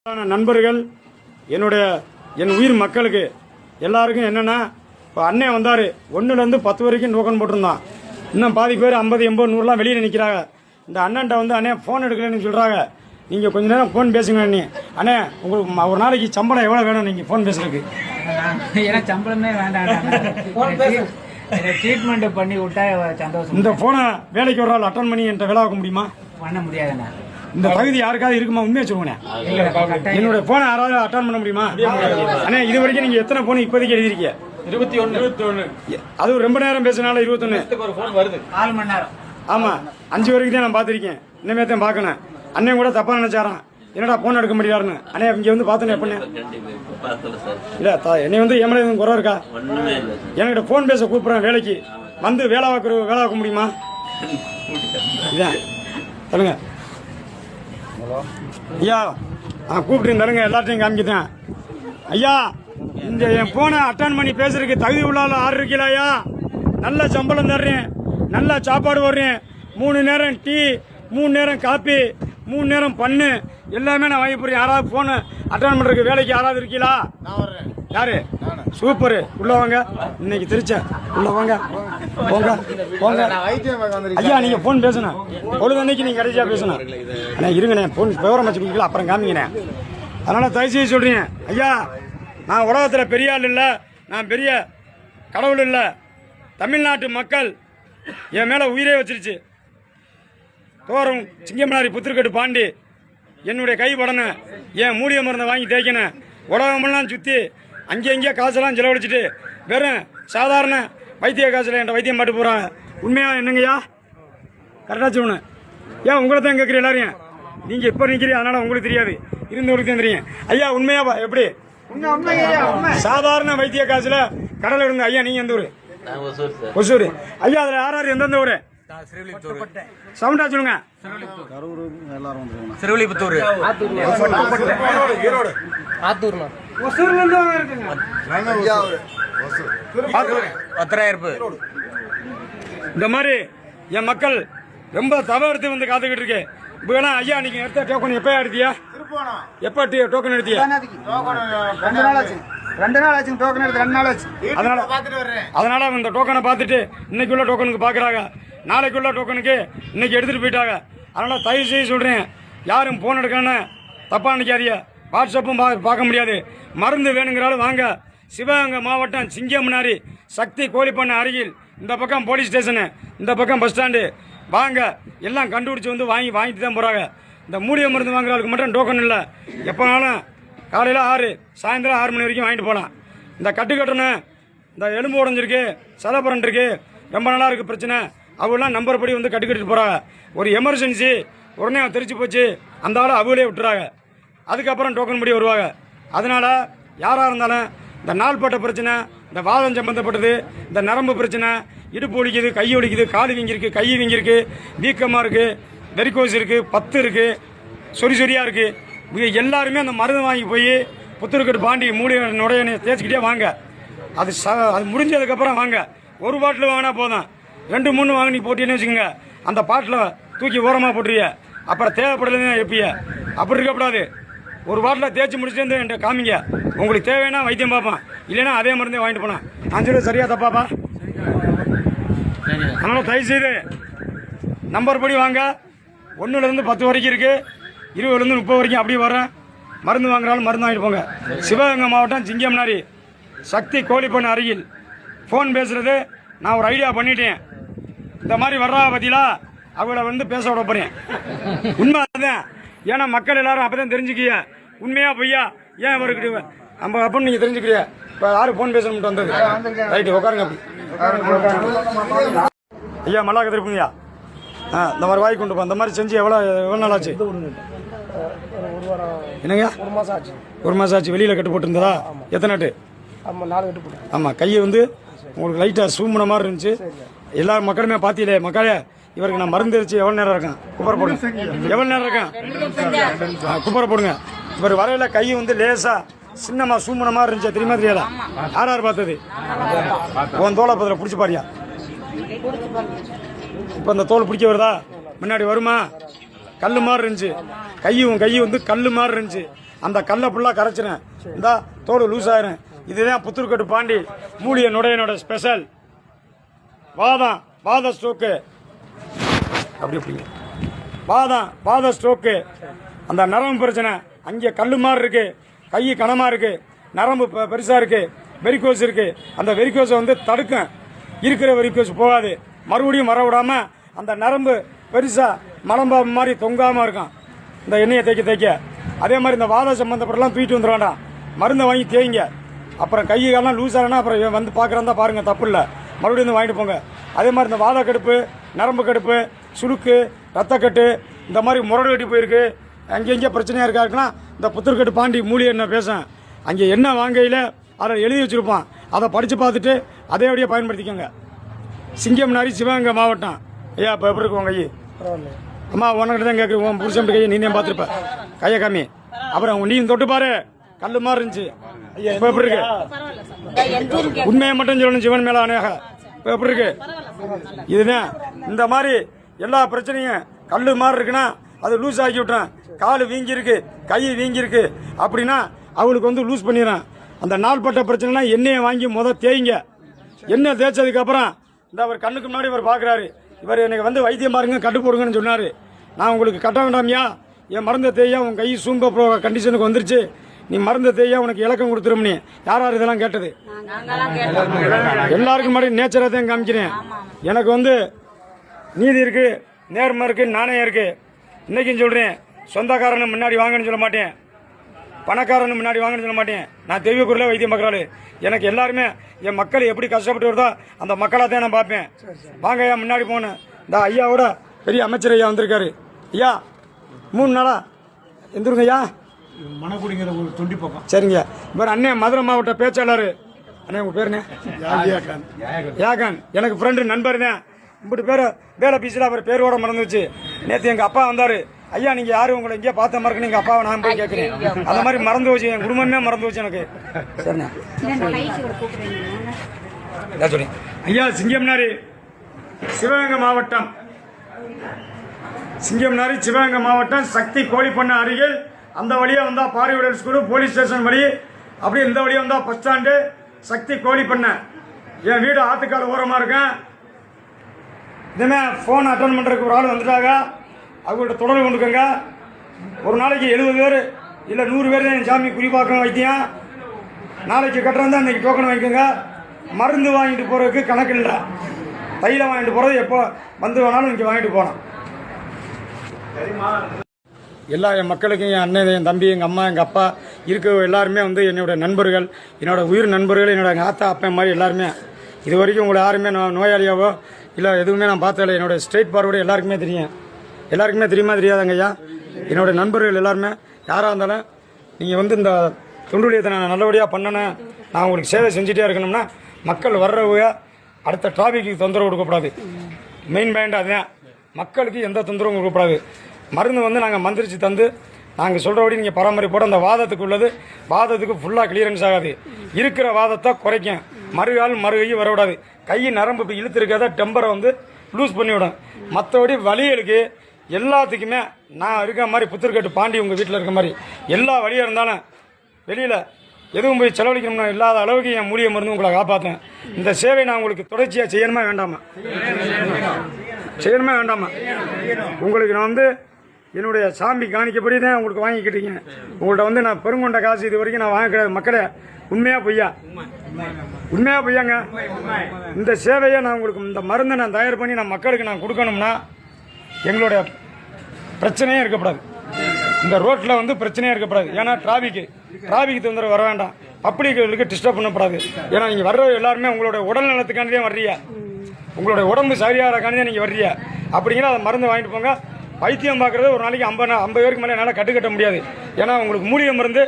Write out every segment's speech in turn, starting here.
நண்பர்கள் என் உயிர் மக்களுக்கு எல்லாருக்கும் என்னன்னா, இப்போ அண்ணன் வந்தார் 1லேருந்து 10 வரைக்கும் டோக்கன் போட்டிருந்தான். இன்னும் பாதி பேர் 50, 80, 100லாம் வெளியில் நிற்கிறாங்க. இந்த அண்ணன்ட்ட வந்து அண்ணே ஃபோன் எடுக்கலன்னு சொல்கிறாங்க. நீங்கள் கொஞ்ச நேரம் ஃபோன் பேசுங்க அண்ணே. அண்ணே உங்களுக்கு ஒரு நாளைக்கு சம்பளம் எவ்வளோ வேணும் நீங்கள் ஃபோன் பேசுறதுக்கு? ஏன்னா சம்பளமே வேண்டாம், ட்ரீட்மெண்ட் பண்ணி விட்டா சந்தோஷம். இந்த ஃபோனை வேலைக்கு ஒரு நாள் அட்டன் பண்ணி என்கிட்ட வேலை ஆக்க முடியுமா? பண்ண முடியாதுண்ணா. இந்த தகுதி யாருக்காவது இருக்குமா? உண்மையை சொல்லுங்க. என்னோட போனை யாராவது அட்டன் பண்ண முடியுமா? அண்ணே இது வரைக்கும் நீங்க எத்தனை போன் இப்போதைக்கு எழுதிருக்கீங்க? 21. அது ரொம்ப நேரம் பேசினால 21 வருது. 4 மணி நேரம். ஆமா 5 வரைக்கும் தான் நான் பார்த்திருக்கேன். இனிமே தான் பார்க்கணும். அண்ணன் கூட தப்பா நினைச்சாரான், என்னடா போன் எடுக்க முடியாருன்னு. அண்ணே இங்க வந்து பார்த்தேன் எப்பண்ணே இல்ல என்னை வந்து எம்எல்ஏ எதுவும் குறை இருக்கா? என்கிட்ட போன் பேச கூப்பிடுறேன் வேலைக்கு வந்து வேலை ஆக்க முடியுமா? இதான் சொல்லுங்க ஐயா. கூப்பிட்டு தருங்க, எல்லாத்தையும் காமிக்கிட்டேன் ஐயா. இந்த என் போனை அட்டன் பண்ணி பேசுறதுக்கு தகுதி உள்ளால ஆர்டர் இருக்கீங்களா ஐயா? நல்ல சம்பளம் தர்றேன், நல்ல சாப்பாடு வர்றேன், 3 நேரம் டீ, 3 நேரம் காப்பி, 3 நேரம் பண்ணு எல்லாமே நான் வாங்கி போறேன். யாராவது போனை அட்டன் பண்றதுக்கு வேலைக்கு யாராவது இருக்கீங்களா? யாரு? சூப்பர். உள்ள வாங்க, இன்னைக்கு திருச்சேன். உள்ள வாங்க, போங்க போங்க ஐயா. நீங்க போன் பேசணும், பொழுது அன்னைக்கு நீங்க கடைசியா பேசணும். அண்ணா இருங்கண்ணே, போன் விவரம் வச்சுக்கீங்களா அப்புறம் காமிங்கண்ணே. அதனால தயவுசெய்து சொல்றீங்க ஐயா, நான் உலகத்தில் பெரிய ஆள் இல்லை, நான் பெரிய கடவுள் இல்லை. தமிழ்நாட்டு மக்கள் என் மேலே உயிரே வச்சிருச்சு. தோறும் சிங்கமனாரி புத்திருக்கட்டு பாண்டி என்னுடைய கை படன என் மூலிகை மருந்தை வாங்கி தேய்க்கணும். உலகமெல்லாம் சுற்றி அங்கேயே காசெல்லாம் செலவழிச்சிட்டு வெறும் சாதாரண வைத்திய காசில் என் வைத்தியம் பாட்டு போகிறாங்க. உண்மையா என்னங்கய்யா? கரெக்டாக சொல்லணும். ஏன் உங்களை தான் கேட்குறேன் எல்லாரையும். நீங்கள் இப்போ நிற்கிறீங்க, அதனால் உங்களுக்கு தெரியாது, இருந்தவங்களுக்கு தான் தெரியும். ஐயா உண்மையாவா? எப்படி சாதாரண வைத்திய காசில் கடலை எடுங்க ஐயா? நீங்கள் எந்த ஊர்? ஒசூர். ஐயா அதில் யார் எந்தெந்த ஊர்? சவுண்டா சொல்லுங்க. சிறுவில்லிபுத்தூர், இந்த மாதிரி என் மக்கள் ரொம்ப தவ எடுத்து வந்து காத்துக்கிட்டு இருக்கு. இப்போ ஐயா நீங்க எடுத்த டோக்கன் எப்ப எடுத்தியா? எப்ப டோக்கன் எடுத்தியா? 2 நாள் ஆச்சு. 2 நாள் ஆச்சு டோக்கன் எடுத்து 2 நாள் ஆச்சு. அதனால இந்த டோக்கனை பார்த்துட்டு இன்னைக்குள்ள டோக்கனுக்கு பாக்குறாங்க, நாளைக்குள்ள டோக்கனுக்கு இன்னைக்கு எடுத்துட்டு போயிட்டாங்க. அதனால தயவு செய்து சொல்றேன், யாரும் போன் எடுக்கணும்னு தப்பா நினைக்காதீங்க. வாட்ஸ்அப்பும் பார்க்க முடியாது. மருந்து வேணுங்கிறாலும் வாங்க. சிவகங்கை மாவட்டம் சிங்கமனாரி சக்தி கோழிப்பண்ணை அருகில், இந்த பக்கம் போலீஸ் ஸ்டேஷனு, இந்த பக்கம் பஸ் ஸ்டாண்டு. வாங்க, எல்லாம் கண்டுபிடிச்சி வந்து வாங்கிட்டு தான் போகிறாங்க. இந்த மூலிகை மருந்து வாங்குறதுக்கு மட்டும் டோக்கன் இல்லை. எப்போனாலும் காலையில் 6, சாயந்தரம் 6 மணி வரைக்கும் வாங்கிட்டு போகலாம். இந்த கட்டணும், இந்த எலும்பு உடஞ்சிருக்கு, சலப்புரன் இருக்கு, ரொம்ப நாளாக இருக்குது பிரச்சனை, அவங்களாம் நம்பர் படி வந்து கட்டிக்கிட்டு போகிறாங்க. ஒரு எமர்ஜென்சி உடனே தெரிச்சு போச்சு, அந்த ஆளை அவங்களே விட்டுறாங்க. அதுக்கப்புறம் டோக்கன் படி வருவாங்க. அதனால் யாராக இருந்தாலும் இந்த நாள்பட்ட பிரச்சனை, இந்த வாதம் சம்பந்தப்பட்டது, இந்த நரம்பு பிரச்சனை, இடுப்பு ஒலிக்குது, கை ஒலிக்குது, கால் வீங்கிருக்கு, கை வீங்கிருக்கு, வீக்கமாக இருக்குது, வெரிகோஸ் இருக்குது, பத்து இருக்குது, சொரியாக இருக்குது, இவங்க எல்லாருமே அந்த மருந்து வாங்கி போய் புத்தூர்கட்டு பாண்டி மூலிகை நுடைய தேய்ச்சிக்கிட்டே வாங்க. அது முடிஞ்சதுக்கப்புறம் வாங்க. ஒரு பாட்டில் வாங்கினா போதும், 2, 3 வாங்கி போட்டீங்கன்னு வச்சுக்கோங்க, அந்த பாட்டில் தூக்கி ஓரமாக போட்டுருவிய. அப்புறம் தேவைப்படலைன்னு எப்பய அப்படி இருக்கக்கூடாது. ஒரு பாட்டில் தேய்ச்சி முடிச்சுட்டு வந்து என்கிட்ட காமிங்க. உங்களுக்கு தேவைன்னா வைத்தியம் பார்ப்பேன், இல்லைன்னா அதே மருந்தே வாங்கிட்டு போனேன். நான் சொல்லி சரியா தப்பாப்பா? அதனால் தயவுசெய்து நம்பர் படி வாங்க. 1லேருந்து 10 வரைக்கும் இருக்குது, 20லேருந்து 30 வரைக்கும் அப்படி வரேன். மருந்து வாங்குறாலும் மருந்து வாங்கிட்டு போங்க. சிவகங்கை மாவட்டம் சிங்கமனாரி சக்தி கோழிப்பண்ணை அருகில். ஃபோன் பேசுகிறது நான் ஒரு ஐடியா பண்ணிட்டேன். இந்த மாதிரி வர்றா பற்றிலா அவளை வந்து பேச விட போகிறேன். உண்மை அதுதான். ஏன்னா மக்கள் எல்லாரும் அப்போ தான் தெரிஞ்சுக்கிய உண்மையா பொய்யா. ஏன் அவருக்கு நம்ம அப்படின்னு நீங்கள் தெரிஞ்சுக்கிறிய. இப்போ யாரும் ஃபோன் பேசணும்ட்டு வந்தது? ரைட்டு, உட்காருங்க. அப்படி ஐயா மல்லா கத்திருப்பீங்கய்யா. இந்த மாதிரி வாங்கி கொண்டு போ. இந்த மாதிரி செஞ்சு எவ்வளோ நாள் ஆச்சு? என்னங்க? 1 மாதம் ஆச்சு. 1 மாதம் ஆச்சு. வெளியில் கட்டு போட்டுருந்ததா? எத்தனை நாட்டு? 4 கட்டு போட்டு. ஆமாம், கையை வந்து உங்களுக்கு லைட்டாக சூம்புன மாதிரி இருந்துச்சு. எல்லா மக்களுமே பார்த்தீங்களே, மக்களே இவருக்கு நான் மருந்து அடிச்சு எவ்வளோ நேரம் இருக்கேன்? குப்பரை போடுங்க. எவ்வளோ நேரம் இருக்கேன்? குப்பரை போடுங்க. இவர் வரையில கை வந்து லேசாக சின்னமாக சூம்புன மாதிரி இருந்துச்சு. தெரியுமா தெரியல? யார் பார்த்தது? உன் தோலை பதில் பிடிச்சி பாரியா. இப்போ அந்த தோல் பிடிக்க வருதா? முன்னாடி வருமா? கல் மாதிரி இருந்துச்சு. கை வந்து கல் மாதிரி இருந்துச்சு. அந்த கல்லை ஃபுல்லாக கரைச்சினேன். இந்த தோடு லூஸ் ஆயிரும். இதுதான் புத்தூர்கட்டு பாண்டி மூலிகை நுடையனோட ஸ்பெஷல். வாத ஸ்ட்ரோக்கு அப்படி வாத ஸ்ட்ரோக்கு, அந்த நரம்பு பிரச்சனை, அங்கே கல் மாதிரி இருக்கு, கை கனமாக இருக்கு, நரம்பு பெருசாக இருக்கு, வெரிகோஸ் இருக்கு. அந்த வெரிகோஸை வந்து தடுக்கும். இருக்கிற வெரிகோஸ் போகாது. மறுபடியும் வர விடாம அந்த நரம்பு பெருசாக மலம்பாம்பு மாதிரி தொங்காமல் இருக்கும் இந்த எண்ணெயை தேய்க்க. அதே மாதிரி இந்த வாத சம்பந்தப்பட்டலாம் தூக்கிட்டு வந்துட வேண்டாம். மருந்தை வாங்கி தேய்ங்க. அப்புறம் கை காலெலாம் லூஸ் ஆகனா அப்புறம் வந்து பார்க்குறதா பாருங்க, தப்பு இல்லை. மறுபடியும் வந்து வாங்கிட்டு போங்க. அதே மாதிரி இந்த வாத கடுப்பு, நரம்பு கடுப்பு, சுளுக்கு, ரத்தக்கட்டு, இந்த மாதிரி முரடு கட்டி போயிருக்கு, அங்கெங்கே பிரச்சனையாக இருக்காருக்குன்னா இந்த புத்தூர்கட்டு பாண்டி மூலிகை என்ன பேசும். அங்கே என்ன வாங்கையில் அதை எழுதி வச்சுருப்பான். அதை படித்து பார்த்துட்டு அதே வழியாக பயன்படுத்திக்கோங்க. சிங்கம்னாரி, சிவகங்கை மாவட்டம். ஐயா இப்போ எப்படி இருக்கு உங்கள் கை? அம்மா உனக்கிட்ட தான் கேட்குறேன். உன் புருஷன் கையை நீ தான் பார்த்துருப்ப. கையை காமி. அப்புறம் நீ தொட்டு பாரு, கல் மாதிரி இருந்துச்சு. இப்போ எப்படி இருக்கு? உண்மையை மட்டும் சொல்லணும், சிவன் மேலே அநேக. இப்போ எப்படி இருக்கு? இதுதான் இந்த மாதிரி எல்லா பிரச்சனையும் கல் மாதிரி இருக்குன்னா அது லூஸ் ஆக்கி விட்டுறேன். கால் வீங்கியிருக்கு, கை வீங்கியிருக்கு அப்படின்னா அவளுக்கு வந்து லூஸ் பண்ணிடுறேன். அந்த நாள்பட்ட பிரச்சனைனா எண்ணெயை வாங்கி தேய்ங்க. எண்ணெய் தேய்ச்சதுக்கப்புறம் இந்த அவர் கண்ணுக்கு முன்னாடி இவர் பார்க்குறாரு. இவர் எனக்கு வந்து வைத்தியம் பாருங்க, கட்டு போடுங்கன்னு சொன்னார். நான் உங்களுக்கு கட்ட வேண்டாமியா, என் மருந்தை தேய்யா, உன் கை சூம்ப ப்ரோ கண்டிஷனுக்கு வந்துருச்சு, நீ மருந்தை தேய்யா, உனக்கு இலக்கம் கொடுத்துரும்னு யார் யார் இதெல்லாம் கேட்டது? எல்லாருக்கும் முன்னாடி நேச்சராக தான் காமிக்கிறேன். எனக்கு வந்து நீதி இருக்கு, நேர்மை இருக்கு, நாணயம் இருக்கு. இன்னைக்கும் சொல்றேன், சொந்தக்காரனு முன்னாடி வாங்கன்னு சொல்ல மாட்டேன், பணக்காரனு முன்னாடி வாங்கன்னு சொல்ல மாட்டேன். நான் தெய்வக்குறையில் வைத்தியம் பார்க்குறாள். எனக்கு எல்லாருமே என் மக்கள் எப்படி கஷ்டப்பட்டு வருதோ அந்த மக்களாக தான் நான் பார்ப்பேன். வாங்க ஐயா முன்னாடி போனேன். இந்த ஐயாவோட பெரிய அமைச்சர் ஐயா வந்திருக்காரு. ஐயா 3 நாளா எந்திருங்க ஐயா. மணக்குடிங்கிற ஒரு தொண்டி பக்கம். சரிங்க. இவர் அண்ணன் மதுரை மாவட்ட பேச்சாளர். அண்ணே உங்கள் பேருண்ணே? யாகான். எனக்கு ஃப்ரெண்டு, நண்பர் தான். இப்படி பேர் வேலை பீஸில் அவர் பேரோட மறந்துச்சு. நேற்று எங்கள் அப்பா வந்தார். ஐயா நீங்கள் யாரும் உங்களை எங்கேயா பார்த்த மாதிரி எங்கள் அப்பாவை நான் போய் கேட்குறேன். அந்த மாதிரி மறந்து வச்சு, என் குடும்பமே மறந்து வச்சு எனக்கு. சரிண்ணா சொல்லி ஐயா. சிங்கம்னாரி, சிவகங்கை மாவட்டம். சிங்கம்னாரி, சிவகங்கை மாவட்டம், சக்தி கோழிப்பண்ணை அருகில். அந்த வழியாக வந்தால் பாரிவிடல் ஸ்கூலு, போலீஸ் ஸ்டேஷன் வழி. அப்படியே இந்த வழியாக வந்தால் பஸ் ஸ்டாண்டு, சக்தி கோழிப்பண்ணை. என் வீடு ஆத்துக்கால ஓரமாக இருக்கேன். இதுமே ஃபோன் அட்டன் பண்ணுறதுக்கு ஒரு ஆள் வந்துட்டாங்க. அவங்கள்ட்ட தொடர்பு கொண்டுக்கோங்க. ஒரு நாளைக்கு 70 பேர் இல்லை 100 பேர் தான் என் சாமி குறிப்பாக்கம் வைத்தியம். நாளைக்கு கட்டுறதா இன்றைக்கி டோக்கன் வாங்கிக்கோங்க. மருந்து வாங்கிட்டு போகிறதுக்கு கணக்கு இல்லை. தைலம் வாங்கிட்டு போகிறது எப்போ வந்து வேணாலும் இங்கே வாங்கிட்டு போகலாம். எல்லா என் மக்களுக்கும், என் அண்ணன், என் தம்பி, எங்கள் அம்மா, எங்கள் அப்பா இருக்க எல்லாருமே வந்து என்னோடய நண்பர்கள், என்னோட உயிர் நண்பர்கள், என்னோட எங்கள் ஆத்தா அப்பா மாதிரி எல்லாருமே. இது வரைக்கும் உங்களை யாருமே நான் நோயாளியாவோ இல்லை எதுவுமே நான் பார்த்ததில்லை. என்னோடய ஸ்ட்ரெயிட் ஃபார்வர்டு எல்லாருக்குமே தெரியும். எல்லாருக்குமே தெரியுமா தெரியாதாங்க ஐயா? என்னோடய நண்பர்கள் எல்லாருமே யாராக இருந்தாலும் நீங்கள் வந்து இந்த தொண்டுலியத்தை நான் நல்லபடியாக பண்ணணும், நான் உங்களுக்கு சேவை செஞ்சுட்டே இருக்கணும்னா மக்கள் வர்றவங்க அடுத்த டிராஃபிக்கு தொந்தரவு கொடுக்கக்கூடாது. மெயின் பாயிண்ட் அதுதான். மக்களுக்கு எந்த தொந்தரவும் கொடுக்கக்கூடாது. மருந்து வந்து நாங்கள் மந்திரிச்சு தந்து நாங்கள் சொல்கிறபடி நீங்கள் பராமரிப்போடு அந்த வாதத்துக்கு உள்ளது வாதத்துக்கு ஃபுல்லாக கிளியரன்ஸ் ஆகாது. இருக்கிற வாதத்தை குறைக்கும். மறுகால் மறுகை வரவிடாது. கை நரம்பு இப்போ இழுத்துருக்கிறத டெம்பரை வந்து லூஸ் பண்ணிவிடும். மற்றபடி வலிகளுக்கு எல்லாத்துக்குமே நான் இருக்கிற மாதிரி புத்தூர்கட்டு பாண்டி உங்கள் வீட்டில் இருக்க மாதிரி எல்லா வழியாக இருந்தாலும் வெளியில் எதுவும் போய் செலவழிக்கணும்னா இல்லாத அளவுக்கு என் மூலிகை மருந்து உங்களை காப்பாற்றேன். இந்த சேவை நான் உங்களுக்கு தொடர்ச்சியாக செய்யணுமா வேண்டாமா? செய்யணுமா வேண்டாமா? உங்களுக்கு நான் வந்து என்னுடைய சாமி காணிக்கப்படி தான் உங்களுக்கு வாங்கிக்கிட்டீங்க. உங்கள்கிட்ட வந்து நான் பெருங்கொண்ட காசு இது வரைக்கும் நான் வாங்க கிடையாது. மக்களே, உண்மையாக பொய்யா? உண்மையாக பொய்யாங்க. இந்த சேவையை நான் உங்களுக்கு, இந்த மருந்தை நான் தயார் பண்ணி நான் மக்களுக்கு நான் கொடுக்கணும்னா எங்களுடைய பிரச்சனையே இருக்கக்கூடாது. இந்த ரோட்டில் வந்து பிரச்சனையே இருக்கக்கூடாது. ஏன்னா டிராஃபிக் தொந்தரவு வர வேண்டாம். பப்ளிக்கு டிஸ்டர்ப் பண்ணக்கூடாது. ஏன்னா நீங்கள் வர்ற எல்லாருமே உங்களோட உடல் நலத்துக்காண்டியே வர்றீங்க, உங்களுடைய உடம்பு சரியாகிறக்காண்டியே நீங்கள் வர்றீங்க. அப்படிங்கிற அதை மருந்து வாங்கிட்டு போங்க. வைத்தியம் பார்க்குறது ஒரு நாளைக்கு 50 பேருக்கு மேலே என்னால் கட்டுக்கட்ட முடியாது. ஏன்னா உங்களுக்கு மூலிகை மருந்து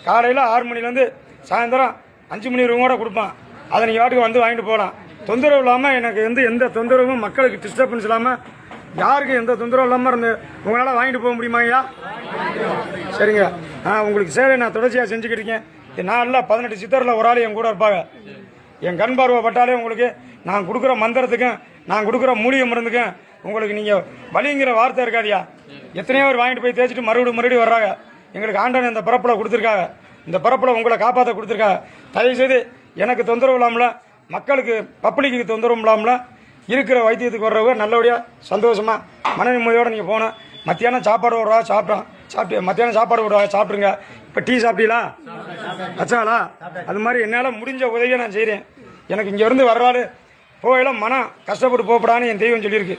காலையில் 6 மணிலேருந்து சாயந்தரம் 5 மணி வரைக்கும் கூட கொடுப்பான். அதை நீங்கள் வாட்டுக்கு வந்து வாங்கிட்டு போகலாம். தொந்தரவு இல்லாமல், எனக்கு வந்து எந்த தொந்தரவும், மக்களுக்கு டிஸ்டர்பன்ஸ் இல்லாமல், யாருக்கும் எந்த தொந்தரவும் இல்லாமல் இருந்து உங்களால் வாங்கிட்டு போக முடியுமா ஐயா? சரிங்க. உங்களுக்கு சேவை நான் தொடர்ச்சியாக செஞ்சுக்கிட்டு இருக்கேன். நான் இல்லை 18 சித்தரில் ஒரு ஆள் என் கூட இருப்பாங்க. என் கண் பார்வை பட்டாலே உங்களுக்கு நான் கொடுக்குற மந்திரத்துக்கும் நான் கொடுக்குற மூலிகை மருந்துக்கும் உங்களுக்கு நீங்கள் வலிங்கிற வார்த்தை இருக்காதியா. எத்தனையோ பேர் வாங்கிட்டு போய் தேய்ச்சிட்டு மறுபடியும் வர்றாங்க. எங்களுக்கு ஆண்டவன் இந்த பிறப்பில் கொடுத்துருக்காங்க. இந்த பிறப்பில் உங்களை காப்பாற்ற கொடுத்துருக்காங்க. தயவுசெய்து எனக்கு தொந்தரவு இல்லாமல, மக்களுக்கு பப்ளிக்கு தொந்தரவு இல்லாமல இருக்கிற வைத்தியத்துக்கு வர்றவங்க நல்லபடியாக சந்தோஷமாக மன நிம்மதியோடு நீங்கள் போகணும். மத்தியானம் சாப்பாடு விடுறா சாப்பிட்டு மத்தியானம் சாப்பாடு விடுவா சாப்பிட்ருங்க. இப்போ டீ சாப்பிட்டீங்களா வச்சாங்களா? அது மாதிரி என்னால் முடிஞ்ச உதவியை நான் செய்கிறேன். எனக்கு இங்கேருந்து வர்றாள் போகலாம் மனம் கஷ்டப்பட்டு போகப்படான்னு என் தெய்வம் சொல்லியிருக்கு.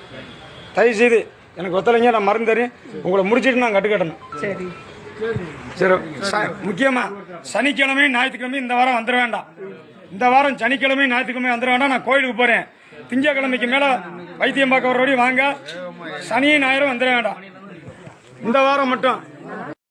தயவுசெய்து எனக்கு ஒத்துழைங்க, நான் மருந்து தரேன். உங்களை முடிச்சுட்டு நான் கட்டுக்கட்டணும். சரி சரி. முக்கியமாக சனிக்கிழமையும் ஞாயிற்றுக்கிழமையும் இந்த வாரம் வந்துட வேண்டாம். இந்த வாரம் சனிக்கிழமையும் ஞாயிற்றுக்கிழமையும் வந்துட வேண்டாம். நான் கோயிலுக்கு போகிறேன். திங்கக்கிழமைக்கு மேலே வைத்தியம் பார்க்க வர்றபடி வாங்க. சனியும் ஞாயிறும் வந்துட வேண்டாம். இந்த வாரம் மட்டும்